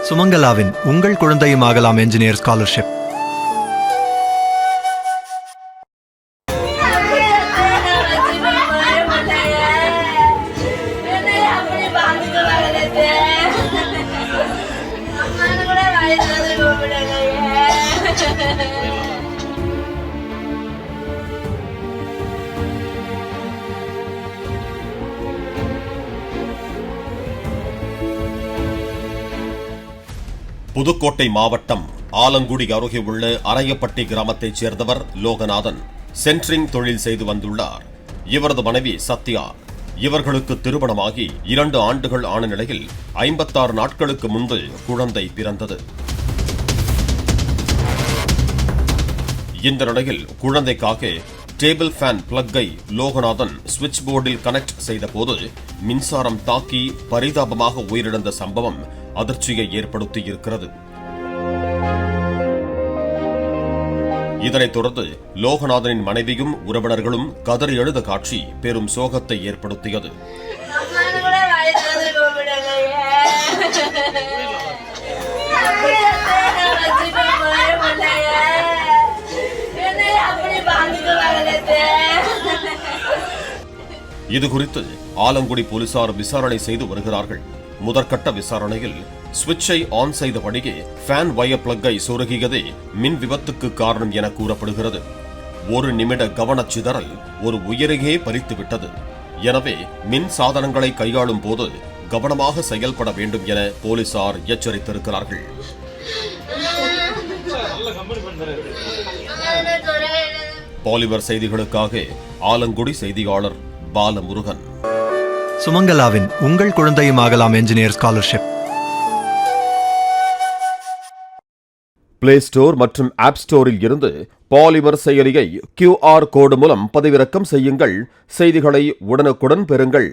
சுமங்கலாவின் உங்கள் குழந்தையும் ஆகலாம் என்ஜினியர் ஸ்காலர்ஷிப். புதுக்கோட்டை மாவட்டம் ஆலங்குடி அருகே உள்ள அரையப்பட்டி கிராமத்தைச் சேர்ந்தவர் லோகநாதன் சென்ட்ரிங் தொழில் செய்து வந்துள்ளார். இவரது மனைவி சத்யா. இவர்களுக்கு திருமணமாகி 2 ஆண்டுகள் ஆன நிலையில் 56 நாட்களுக்கு முன்பு குழந்தை பிறந்தது. இந்த நிலையில் குழந்தைக்காக டேபிள் ஃபேன் பிளக்கை லோகநாதன் சுவிட்ச் போர்டில் கனெக்ட் செய்த போது மின்சாரம் தாக்கி பரிதாபமாக உயிரிழந்த சம்பவம் அதிர்ச்சியை ஏற்படுத்தியிருக்கிறது. இதனைத் தொடர்ந்து லோகநாதனின் மனைவியும் உறவினர்களும் கதறி எழுத காட்சி பெரும் சோகத்தை ஏற்படுத்தியது. இதுகுறித்து ஆலங்குடி போலீசார் விசாரணை செய்து வருகிறார்கள். முதற்கட்ட விசாரணையில் சுவிட்சை ஆன் செய்தபடியே ஃபேன் வயர் பிளக்கை சொருகியதே மின் விபத்துக்கு காரணம் என கூறப்படுகிறது. 1 நிமிட கவனச்சிதறல் ஒரு உயிரையே பறித்துவிட்டது. எனவே மின் சாதனங்களை கையாளும் போது கவனமாக செயல்பட வேண்டும் என போலீசார் எச்சரித்திருக்கிறார்கள். பாலிமர் செய்திகளுக்காக ஆலங்குடி செய்தியாளர் பாலமுருகன். சுமங்கலாவின் உங்கள் குழந்தையும் ஆகலாம் என்ஜினியர் ஸ்காலர்ஷிப். பிளே ஸ்டோர் மற்றும் ஆப் ஸ்டோரில் இருந்து பாலிமர் செயலியை QR கோடு மூலம் பதிவிறக்கம் செய்யுங்கள். செய்திகளை உடனுக்குடன் பெறுங்கள்.